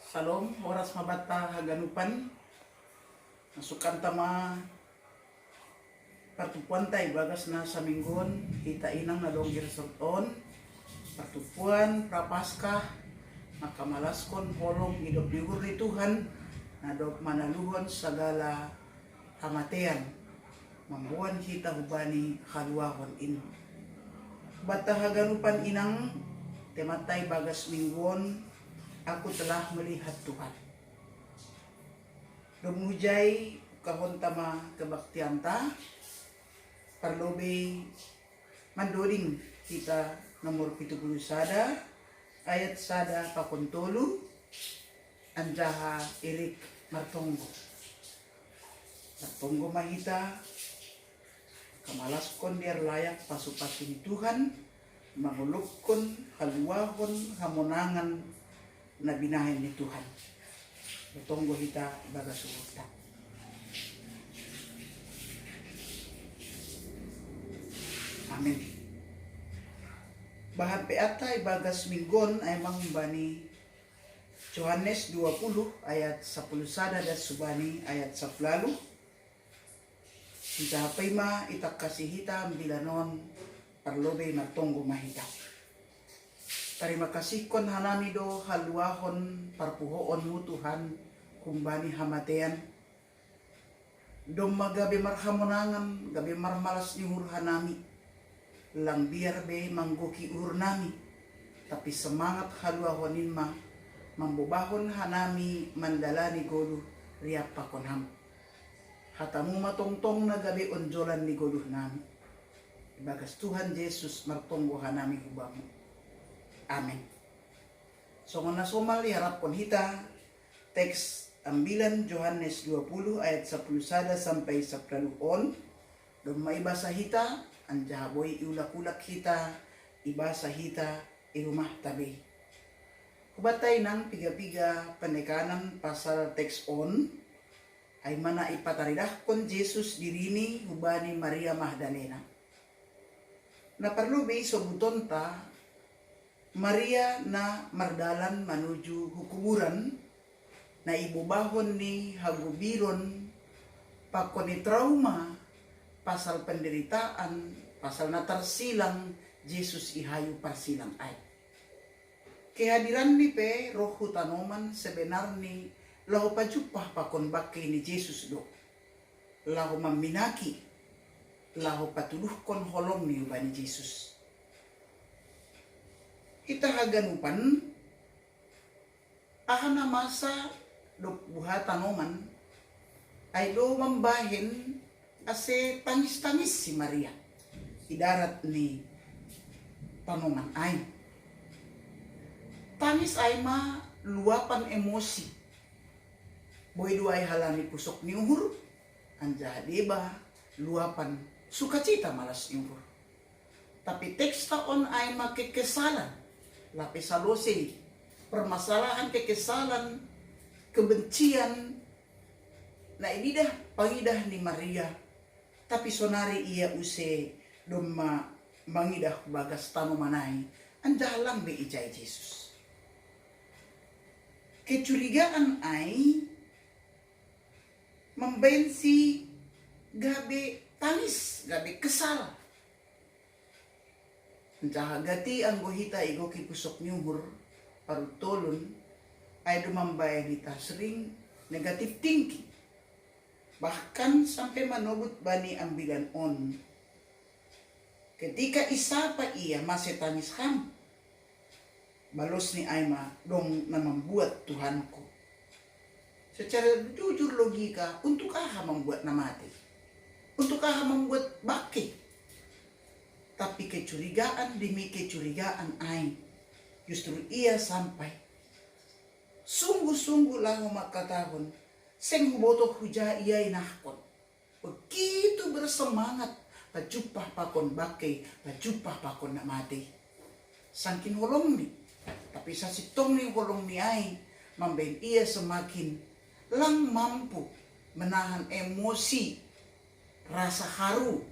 Salom, oras mabata haganupan. Nasukan tama pertupuan tay bagas na sa minggon. Kita inang na dong girsoton. Pertupuan prapaskah makamalaskon holong hidup ligur ni Tuhan. Nadok manaluhon sagala kamatian. Mambuan kita hubani haluahon ino. Bata haganupan inang tematay bagas minggon. Aku telah melihat Tuhan. Dumujay kahon tama kebaktianta. Parlobe mandoring kita nomor 70 sada. Ayat sada pakontolu. Anjaha Erik Martonggo. Martonggo mahita. Kamalaskon biar layak pasupasin Tuhan. Mangulukon, haluahon, hamonangan na binahin ni Tuhan. Tunggu kita baga suruta. Amin. Bahan peatay bagas minggon ay mangbani Yohanes 20 ayat 10 sada dan subani ayat 10. Itapay ma itak kasihita bilanon parlobe matonggo mahita. Terima kasih kon hanami do haluahon parpuhoon mo Tuhan kumbani hamatean. Dom magabi marhamonangan, gabi marmalas ni hanami. Lang biar be manggoki nami. Tapi semangat haluahonin ma, mambubahon hanami mandalani goluh riap pakonham. Hatamu matongtong na gabi onjolan ni goluh nami. Bagas Tuhan Yesus martonggo hanami hubamu. Amin. So kung nasumali harap kon hita teks ambilan Yohanes 20 ayat 10 sada sampai 10 on. Dum maibasa hita anjaboy iulak-ulak hita ibasa hita irumah tabi. Kubatay ng piga-piga panekanan pasal teks on ay mana ipataridah kon Jesus dirini hubani Maria Magdalena. Na perlu be sobuton ta Maria na mardalan manuju hukuburan na ibubahon ni hagubiron pakon ni trauma pasal penderitaan pasal na tarsilang Jesus ihayu parsilang ay. Kehadiran ni pe roh tanoman sebenar ni lahu pajupah pakon bakay ni Jesus do. Lahu maminaki lahu patuluhkon holong ni ubani Jesus. Kita haganupan ahana masa do buha tanoman ay do mambahin ase tangis-tangis si Maria idarat ni tanoman ay tangis ay ma luapan emosi boy duay halani pusok ni uhur anja diba luapan sukacita malas ni uhur tapi teks taon ay makikesalan lapis salose permasalahan kekesalan kebencian na inidah pangidah ni Maria tapi sonari ia use doma mangidah bagas tanomanay andalang be ijay Jesus. Kecurigaan ay membensi gabi tangis gabi kesal. Gati ang guhita igo kipusok nyuhur parutolon ay dumambay nita sering negative thinking. Bahkan sampai manobot bani ambilan on. Ketika isa pa iya masetanis ham. Balos ni Aima dong na membuat Tuhanku. Secara jujur logika, untuk aha membuat na mati? Untuk aha membuat baki? Tapi kecurigaan demi kecurigaan ay justru ia sampai sungguh-sungguh lang makatahon seng huboto huja ia inahkon begitu bersemangat pajupah pakon bakay pajupah pakon na mati sangkin holong ni tapi sa sitong ni holong ni ay mambayin ia semakin lang mampu menahan emosi rasa haru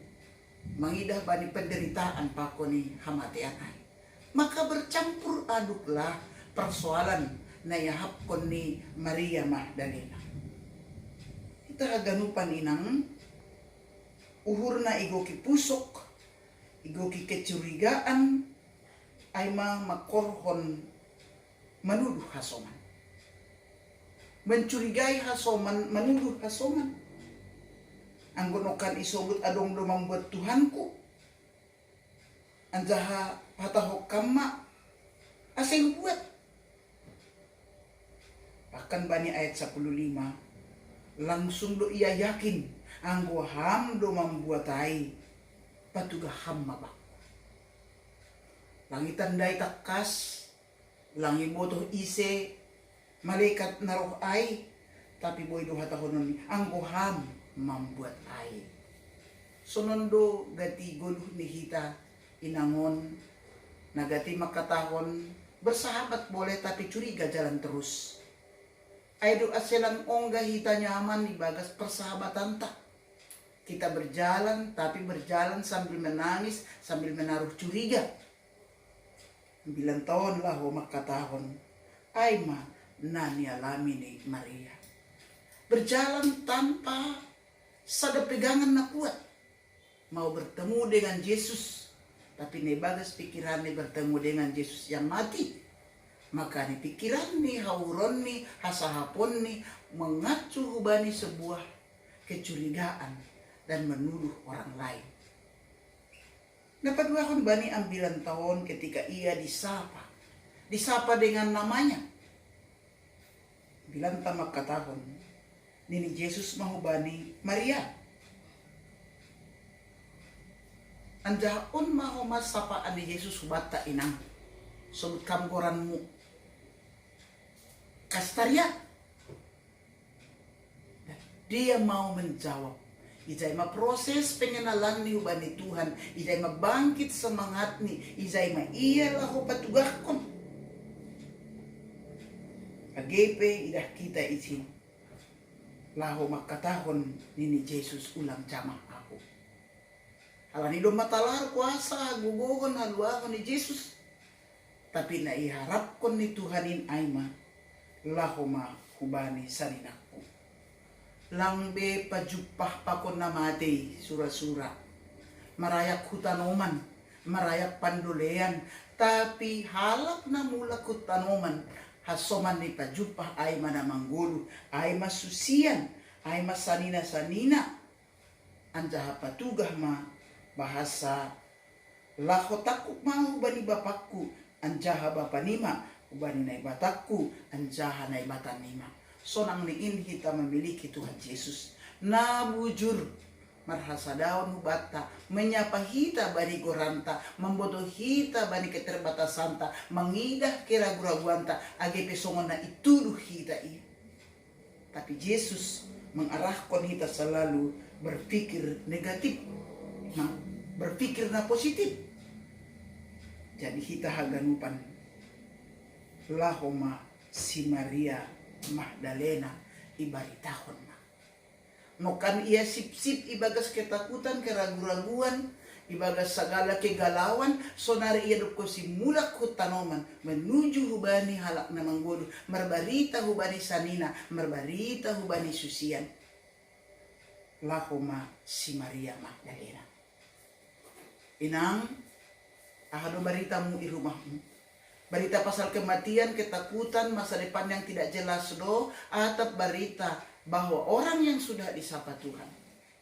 mangidah bani penderitaan pakoni hamatian ay. Maka bercampur aduklah persoalan na yahapkon ni Maria Magdalena. Ita ganupan inang uhur na igo kipusok, igo kikecurigaan, ay makorhon manuduh hasoman. Mencurigai hasoman, manuduh hasoman. Ang gunokan isobut adong lumambuat Tuhanku. Anjaha patahok kama asing buat. Bahkan bani ayat 15, langsung do ia yakin anggo ham do mambuatai patuga ham mabak. Langitan day takas, langi botoh ise, malaikat naroh ay, tapi boy do hatahonon ni anggo ham membuat ay. Sonondo gati guluh ni hita inangon, nagati makatahon, bersahabat boleh tapi curiga jalan terus. Ay do aselan ongga hita nyaman di bagas persahabatan tak. Kita berjalan tapi berjalan sambil menangis, sambil menaruh curiga. 9 tahun lah ho makatahon. Ay ma nani alami ni Maria. Berjalan tanpa sada pegangan na kuat. Mau bertemu dengan Yesus, tapi ne bagas pikiran ni bertemu dengan Yesus yang mati. Maka ni pikiran ni, hauron ni, hasahapon ni mengacu hubani sebuah kecurigaan dan menuduh orang lain. Dapat bahkan bani ambilan tahun ketika ia disapa dengan namanya. Bilang tamak katahon, nini Yesus mahubani Maria. Anjahaon maho masapaan ni Yesus hubata inang. Sebut kamgoranmu. Kastaria. Dia mau menjawab. Ijay maproses pengenalan ni hubani Tuhan. Ijay mabangkit semangat ni. Ijay maiyalah ho patugakon. Agepe idah kita izin. Laho makatahon nini Jesus ulang jamah ako. Alani do matalar kuasa gugogon haluahon ni Jesus. Tapi naiharapkon ni Tuhanin ayma. Laho ma hubani saninakku. Langbe pajupah pakon namate sura-sura. Marayak hutanoman, marayak pandolean, tapi halak na mula hutanoman. Hasoman ni pajupah ay manamanggulu, ay masusian, ay masanina-sanina. Anjaha patugah ma bahasa lahotaku mau bani bapakku, anjaha bapanima, ubani nai batakku, anjaha nai batanima. Sonang niin kita memiliki Tuhan Yesus. Na bujur marhasa daun hubata, menyapa hita bani goranta, membodoh hita bani keterbatasanta, mengidah keraguan-raguanta, age pesongon na ituduh hita iya. Tapi Yesus mengarahkan hita selalu berpikir negatif, berpikir na positif. Jadi hita haganupan lahoma si Maria Magdalena ibaritahon na. Nokan ia sip-sip ibagas ketakutan, keraguan-raguan, ibagas segala kegalauan, sonari ia doko si mulak hutanoman, menuju hubani halak na manggodo, merbarita hubani sanina, merbarita hubani susian. Lahoma si Maria Magdalena. Inang, ahado baritamu di rumahmu. Berita pasal kematian, ketakutan, masa depan yang tidak jelas do, atau berita bahwa orang yang sudah disapa Tuhan,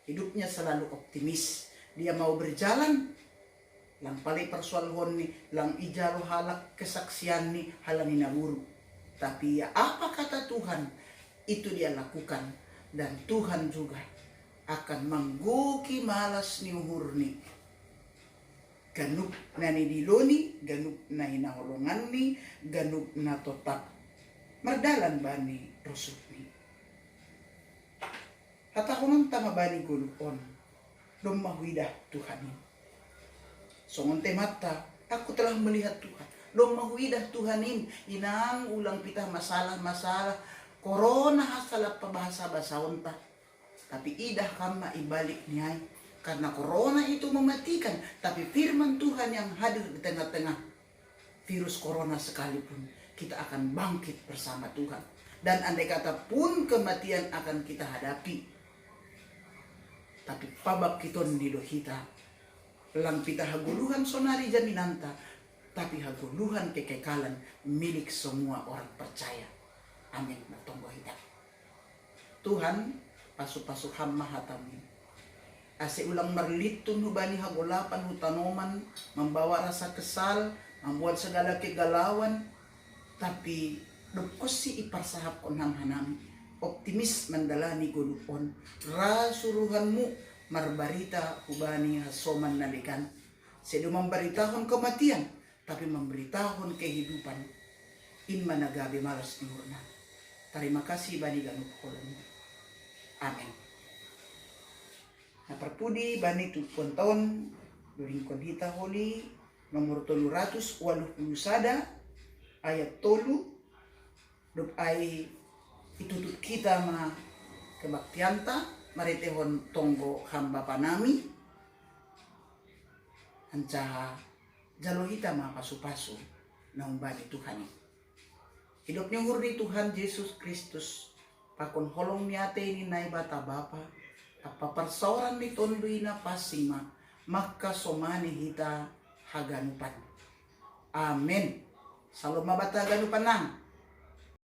hidupnya selalu optimis. Dia mau berjalan, lang pali persoalhon ni, lang ijalo halak kesaksian ni, halani naburu. Tapi ya apa kata Tuhan, itu dia lakukan. Dan Tuhan juga akan mangguki malas ni uhur ni. Ganup na nidiloni, ganup na hinaholongan ni, ganup na totak. Mardalan ba ni Rosuk ni? Hatakonon tama ba ni gulupon? Lumahuidah Tuhanin. Songon temata, aku telah melihat Tuhan. Lumahuidah Tuhanin. Inang ulang pita masalah-masalah. Corona hasalah pabahasa-bahasa onta. Tapi idah kama ibalik niyay. Karena corona itu mematikan, tapi firman Tuhan yang hadir di tengah-tengah virus corona sekalipun kita akan bangkit bersama Tuhan. Dan andai kata pun kematian akan kita hadapi, tapi pabak kiton di dohita, lang pita haguluhan sonari jaminanta, tapi haguluhan kekekalan milik semua orang percaya. Amin. Natonggo hita. Tuhan, pasuk-pasuk hamma hatamin. Ase ulang marlitun hubani hagulapan hutanoman, membawa rasa kesal, membuat segala kegalauan, tapi dukos si iparsahap kon hanami, optimis mandalani gulupon, rasuruhanmu marbarita hubani hasoman nalikan, sedo memberitahon kematian, tapi memberitahon kehidupan, in managabi malas diurna. Terima kasih bani ganup kolom. Amin. Naparpudi bani tupon taon, duringkon hita holi, nomor 380 sada, ayat 3, duk ay itutut kita ma kebaktianta, maritehon tonggo hamba panami, anca jalo hita ma pasu-pasu na umbani Tuhan. Hidupnya hurni Tuhan Yesus Kristus, pakon holong niate ini nai bata bapa, apa persauran ni tondui na pasima, maka somani hita haganupan. Amin. Salom mabata ganupan nang.